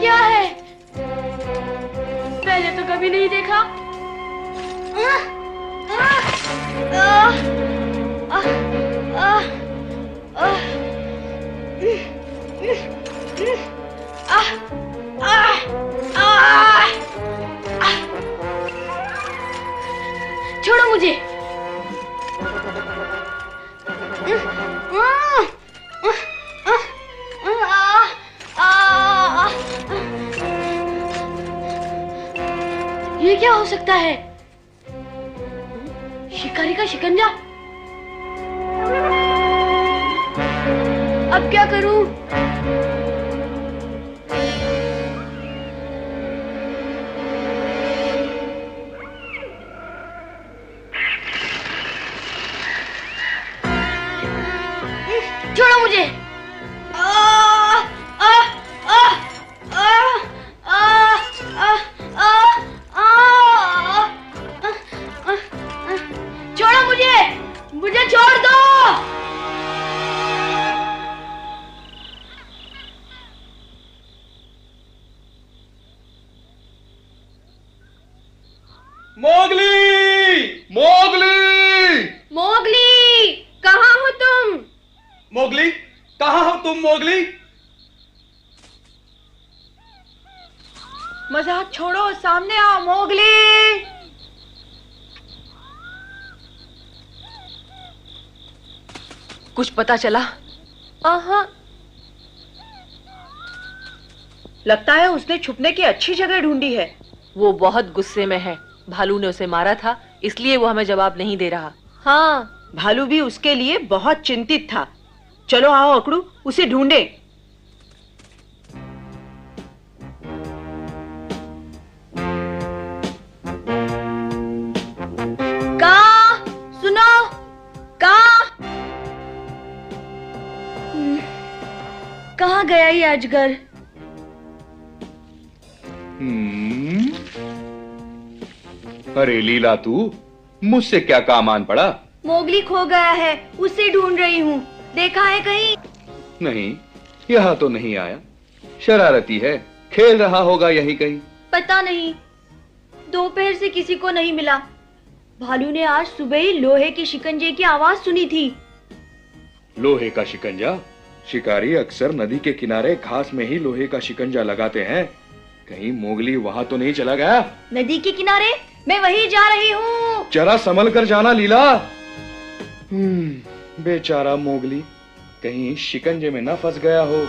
क्या है? पहले तो कभी नहीं देखा। छोड़ो मुझे। ये क्या हो सकता है? शिकारी का शिकंजा। अब क्या करूं? छोड़ो मुझे। छोड़ो मुझे, मुझे छोड़ दो। मोगली! मोगली! मोगली, कहाँ हो तुम? मोगली, कहाँ हो तुम मोगली? मजाक छोड़ो, सामने आओ मोगली। कुछ पता चला? लगता है उसने छुपने की अच्छी जगह ढूंढी है। वो बहुत गुस्से में है। भालू ने उसे मारा था, इसलिए वो हमें जवाब नहीं दे रहा। हाँ, भालू भी उसके लिए बहुत चिंतित था। चलो आओ अकड़ू, उसे ढूंढे। सुनो, कहाँ गया ये अजगर? अरे लीला, तू मुझसे क्या काम आन पड़ा? मोगली खो गया है, उसे ढूंढ रही हूँ। देखा है कहीं? नहीं, यहाँ तो नहीं आया। शरारती है, खेल रहा होगा यहीं कहीं। पता नहीं, दोपहर से किसी को नहीं मिला। भालू ने आज सुबह ही लोहे के शिकंजे की आवाज सुनी थी। लोहे का शिकंजा? शिकारी अक्सर नदी के किनारे घास में ही लोहे का शिकंजा लगाते हैं। कहीं मोगली वहां तो नहीं चला गया? नदी के किनारे? मैं वहीं जा रही हूँ। जरा संभल कर जाना लीला। बेचारा मोगली, कहीं शिकंजे में न फंस गया हो।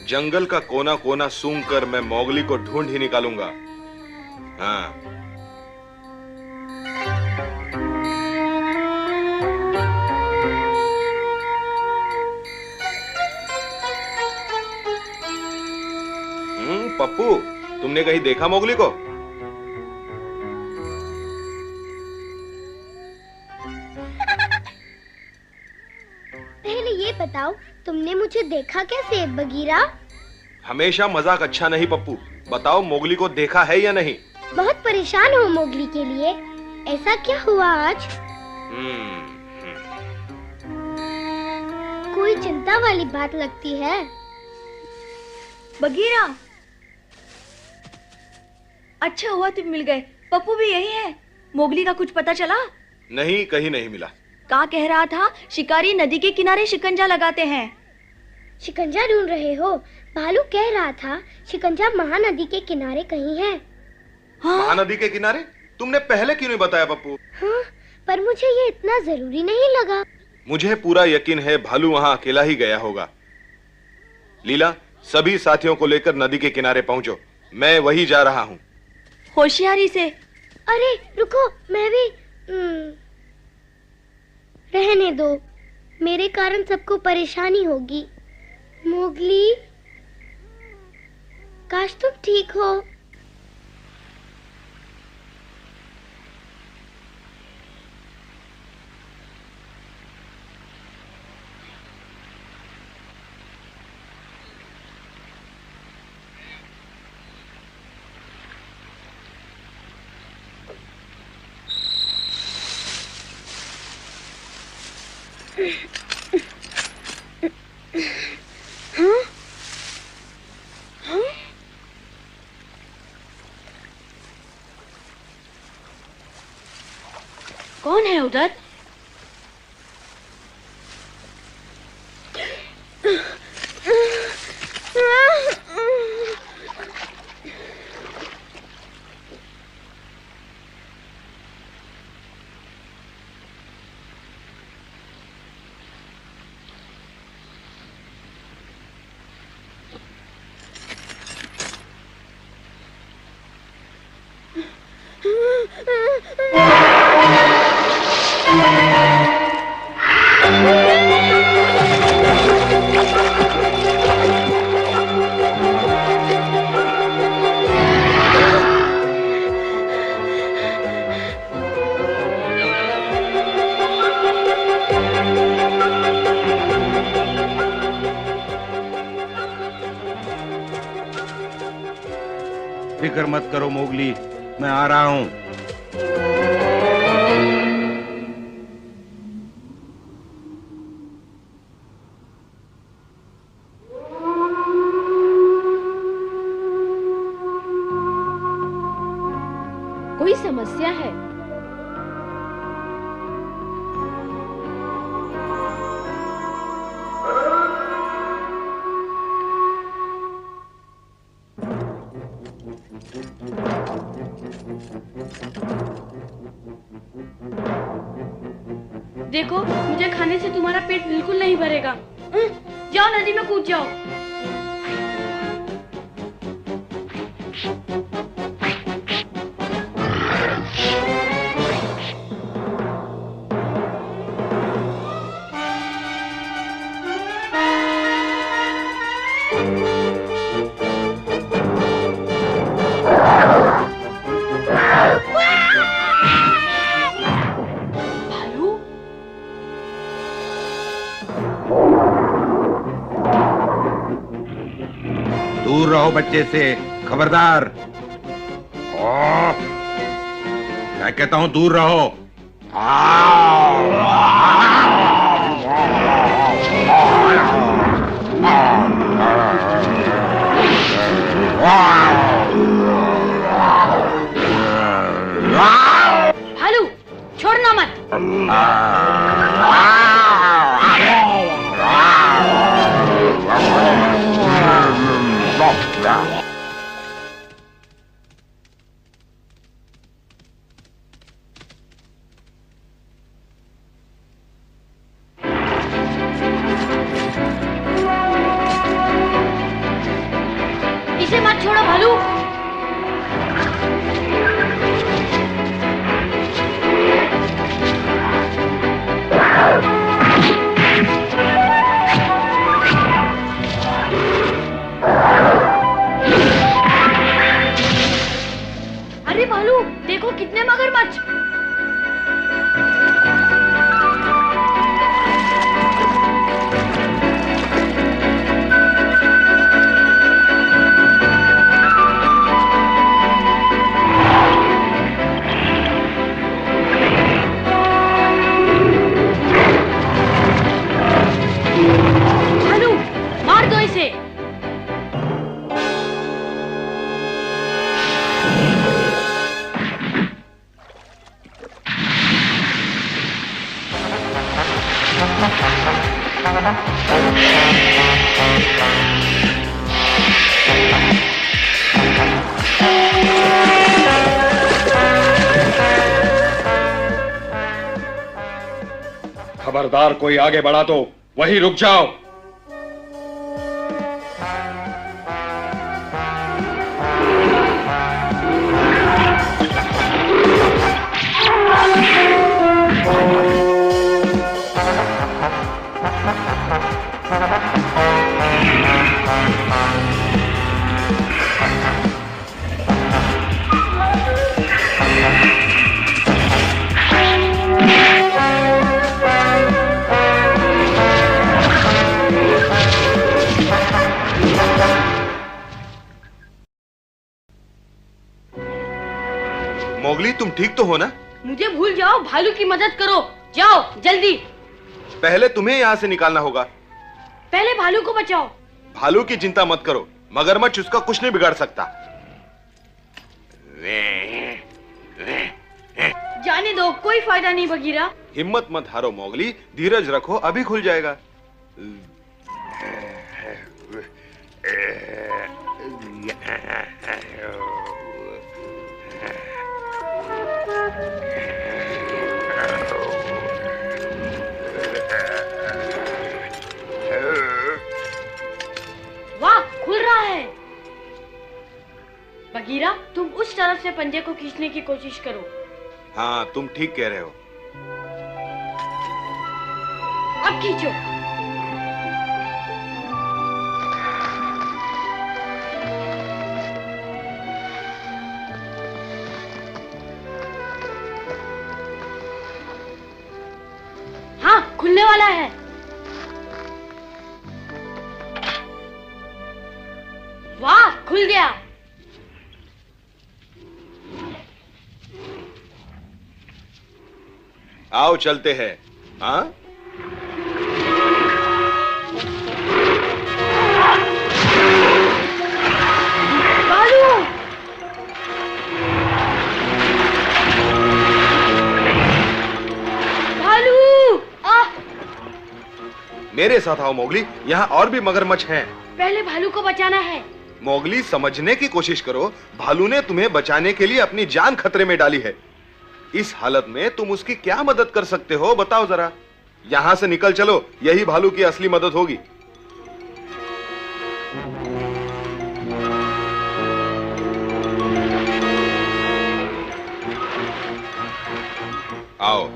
जंगल का कोना कोना सूंघ कर मैं मोगली को ढूंढ ही निकालूंगा। हाँ। पप्पू, तुमने कहीं देखा मोगली को? पहले ये बताओ, तुमने मुझे देखा कैसे बगीरा? हमेशा मजाक अच्छा नहीं पप्पू। बताओ, मोगली को देखा है या नहीं? बहुत परेशान हो मोगली के लिए। ऐसा क्या हुआ आज? कोई चिंता वाली बात लगती है। बगीरा, अच्छा हुआ तुम मिल गए। पप्पू भी यही है। मोगली का कुछ पता चला? नहीं, कहीं नहीं मिला। का कह रहा था शिकारी नदी के किनारे शिकंजा लगाते हैं। शिकंजा ढूंढ रहे हो? भालू कह रहा था शिकंजा महानदी के किनारे कहीं है। हाँ? महानदी के किनारे? तुमने पहले क्यों नहीं बताया पप्पू? हाँ, पर मुझे ये इतना जरूरी नहीं लगा। मुझे पूरा यकीन है भालू वहां अकेला ही गया होगा। लीला, सभी साथियों को लेकर नदी के किनारे पहुंचो। मैं वही जा रहा हूँ। होशियारी से। अरे रुको, मैं भी। रहने दो, मेरे कारण सबको परेशानी होगी। मोगली, काश तुम ठीक हो। हाँ? हाँ? कौन है उधर? फिक्र मत करो मोगली, मैं आ रहा हूं। कोई समस्या है? देखो, मुझे खाने से तुम्हारा पेट बिल्कुल नहीं भरेगा। जाओ नदी में कूद जाओ। दूर रहो बच्चे से, खबरदार। मैं कहता हूं दूर रहो। भालू, छोड़ना मत। इसे मत छोड़ो भालू। अरे भालू, देखो कितने मगरमच्छ। भालू, मार दो इसे। खबरदार, कोई आगे बढ़ा तो वहीं रुक जाओ। मोगली, तुम ठीक तो हो ना? मुझे भूल जाओ, भालू की मदद करो। जाओ जल्दी। पहले तुम्हें यहाँ से निकालना होगा। पहले भालू को बचाओ। भालू की चिंता मत करो, मगरमच्छ उसका कुछ नहीं बिगाड़ सकता। जाने दो, कोई फायदा नहीं बगीरा। हिम्मत मत हारो मोगली, धीरज रखो, अभी खुल जाएगा। वाह, खुल रहा है। बगीरा, तुम उस तरफ से पंजे को खींचने की कोशिश करो। हाँ, तुम ठीक कह रहे हो। अब खींचो। हाँ, खुलने वाला है। वाह, खुल गया। आओ चलते हैं। हाँ, भालू। भालू। मेरे साथ आओ मोगली, यहाँ और भी मगरमच्छ हैं। पहले भालू को बचाना है। मोगली, समझने की कोशिश करो, भालू ने तुम्हें बचाने के लिए अपनी जान खतरे में डाली है। इस हालत में तुम उसकी क्या मदद कर सकते हो, बताओ जरा। यहां से निकल चलो, यही भालू की असली मदद होगी। आओ।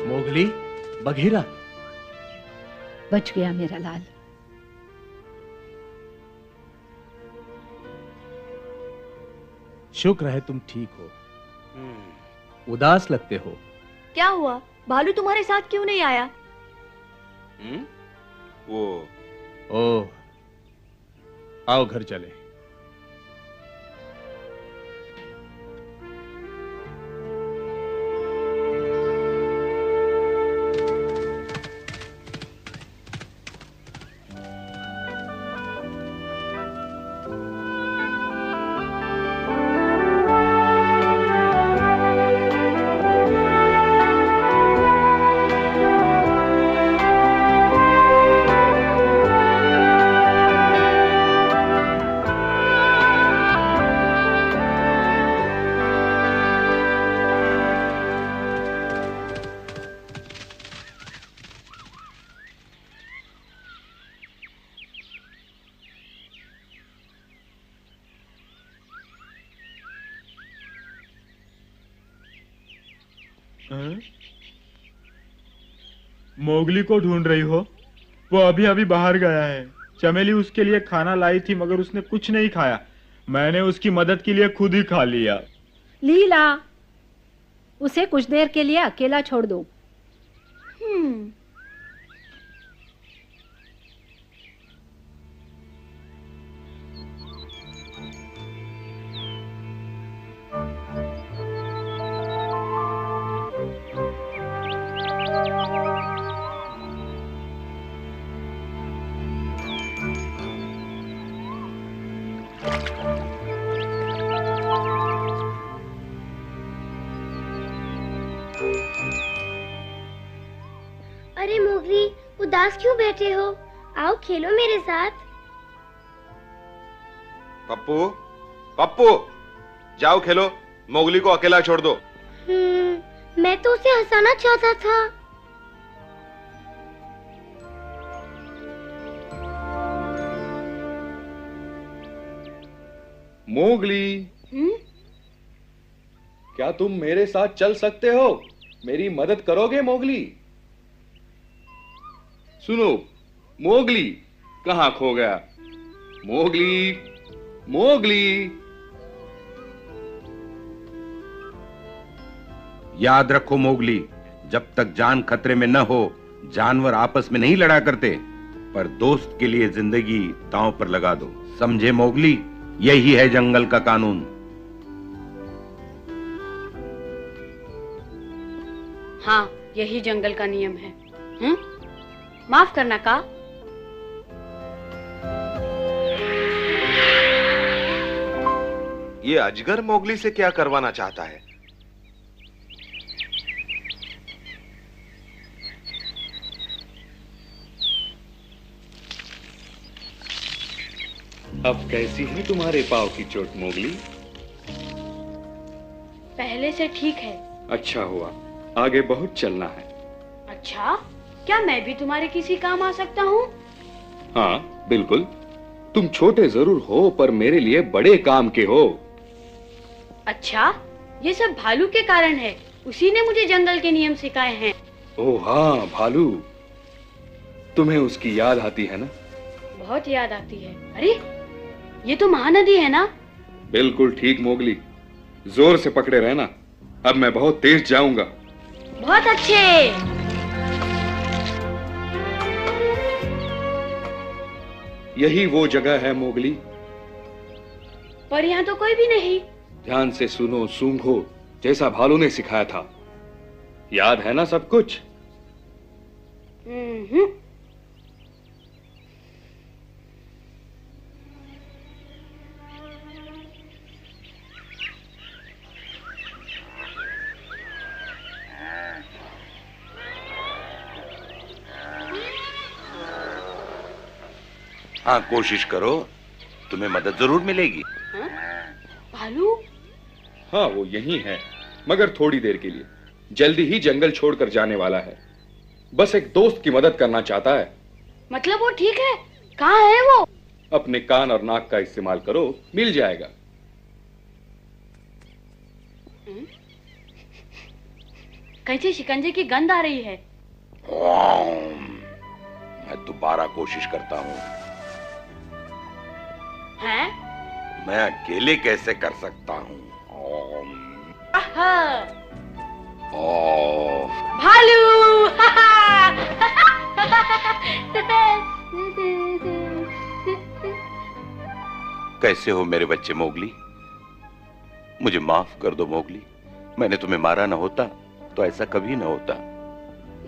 मोगली, बघीरा। बच गया मेरा लाल। शुक्र है तुम ठीक हो। उदास लगते हो। क्या हुआ? भालू तुम्हारे साथ क्यों नहीं आया? ओह, आओ घर चले। मोगली को ढूंढ रही हो? वो अभी अभी बाहर गया है। चमेली उसके लिए खाना लाई थी मगर उसने कुछ नहीं खाया। मैंने उसकी मदद के लिए खुद ही खा लिया। लीला, उसे कुछ देर के लिए अकेला छोड़ दो। अरे मोगली, उदास क्यों बैठे हो? आओ खेलो मेरे साथ। पप्पू, पप्पू, जाओ खेलो, मोगली को अकेला छोड़ दो। मैं तो उसे हंसाना चाहता था। मोगली, क्या तुम मेरे साथ चल सकते हो? मेरी मदद करोगे मोगली? सुनो, मोगली कहाँ खो गया? Mowgli, Mowgli. याद रखो मोगली, जब तक जान खतरे में न हो जानवर आपस में नहीं लड़ा करते, पर दोस्त के लिए जिंदगी दांव पर लगा दो। समझे मोगली? यही है जंगल का कानून। हाँ, यही जंगल का नियम है। माफ करना का। ये अजगर मोगली से क्या करवाना चाहता है? अब कैसी है तुम्हारे पांव की चोट मोगली? पहले से ठीक है। अच्छा हुआ, आगे बहुत चलना है। अच्छा, क्या मैं भी तुम्हारे किसी काम आ सकता हूँ? हाँ बिल्कुल, तुम छोटे जरूर हो पर मेरे लिए बड़े काम के हो। अच्छा, ये सब भालू के कारण है। उसी ने मुझे जंगल के नियम सिखाए हैं। ओह हाँ, भालू। तुम्हें उसकी याद आती है ना? बहुत याद आती है। अरे, ये तो महानदी है ना? बिल्कुल ठीक मोगली, जोर से पकड़े रहना, अब मैं बहुत तेज जाऊंगा। बहुत अच्छे। यही वो जगह है मोगली। पर यहाँ तो कोई भी नहीं। ध्यान से सुनो, सूंघो, जैसा भालू ने सिखाया था। याद है ना सब कुछ? हाँ, कोशिश करो, तुम्हें मदद जरूर मिलेगी। भालू? हाँ, वो यही है, मगर थोड़ी देर के लिए। जल्दी ही जंगल छोड़कर जाने वाला है। बस एक दोस्त की मदद करना चाहता है। मतलब वो ठीक है? कहाँ है वो? अपने कान और नाक का इस्तेमाल करो, मिल जाएगा। कहीं से शिकंजे की गंध आ रही है। मैं दोबारा कोशिश करता हूँ। हैं? मैं अकेले कैसे कर सकता हूँ? भालू! कैसे हो मेरे बच्चे मोगली? मुझे माफ कर दो मोगली, मैंने तुम्हें मारा न होता तो ऐसा कभी न होता।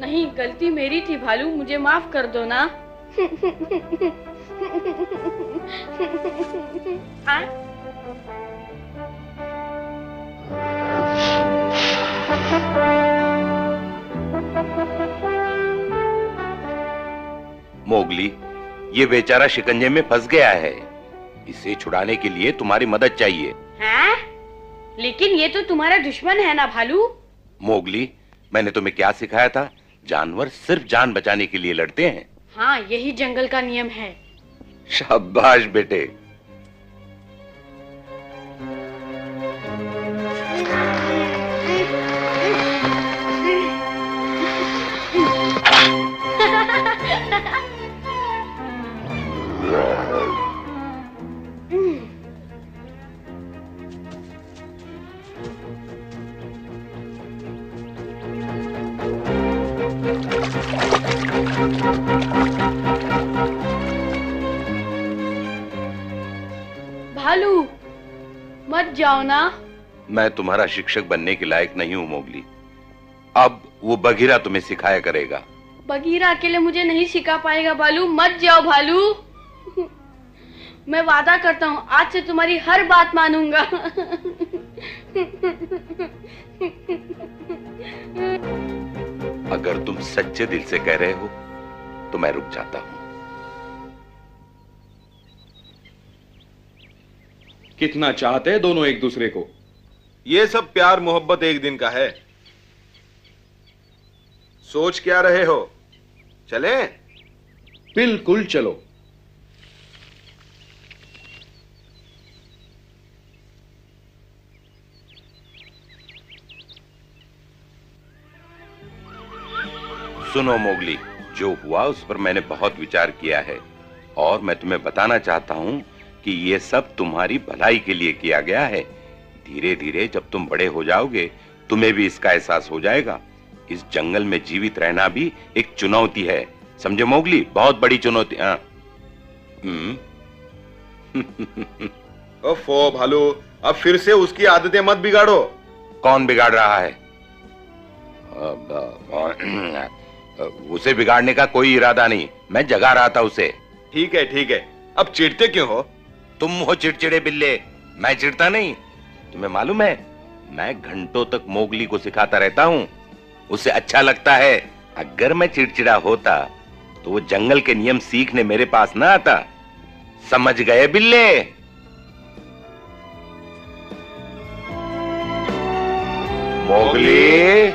नहीं, गलती मेरी थी भालू, मुझे माफ कर दो ना। मोगली, ये बेचारा शिकंजे में फंस गया है। इसे छुड़ाने के लिए तुम्हारी मदद चाहिए। हैं? लेकिन ये तो तुम्हारा दुश्मन है ना भालू? मोगली, मैंने तुम्हें क्या सिखाया था? जानवर सिर्फ जान बचाने के लिए लड़ते हैं। हाँ, यही जंगल का नियम है। शाबाश बेटे। भालू, मत जाओ ना। मैं तुम्हारा शिक्षक बनने के लायक नहीं हूं मोगली। अब वो बघीरा तुम्हें सिखाया करेगा। बघीरा अकेले मुझे नहीं सिखा पाएगा भालू, मत जाओ भालू। मैं वादा करता हूँ, आज से तुम्हारी हर बात मानूंगा। अगर तुम सच्चे दिल से कह रहे हो तो मैं रुक जाता हूं। कितना चाहते हैं दोनों एक दूसरे को? ये सब प्यार मोहब्बत एक दिन का है। सोच क्या रहे हो? चले? बिल्कुल चलो। सुनो मोगली, जो हुआ उस पर मैंने बहुत विचार किया है और मैं तुम्हें बताना चाहता हूं कि ये सब तुम्हारी भलाई के लिए किया गया है। धीरे धीरे जब तुम बड़े हो जाओगे तुम्हें भी इसका एहसास हो जाएगा। इस जंगल में जीवित रहना भी एक चुनौती है, समझे मोगली? बहुत बड़ी चुनौती। हाँ। ओफो भालू, अब फिर से उसकी आदतें मत बिगाड़ो। कौन बिगाड़ रहा है? उसे बिगाड़ने का कोई इरादा नहीं, मैं जगा रहा था उसे। ठीक है, अब चिढ़ते क्यों हो? तुम हो चिड़चिड़े बिल्ले, मैं चिढ़ता नहीं। तुम्हें मालूम है मैं घंटों तक मोगली को सिखाता रहता हूँ, उसे अच्छा लगता है। अगर मैं चिड़चिड़ा होता तो वो जंगल के नियम सीखने मेरे पास ना आता। समझ गए बिल्ले? मोगली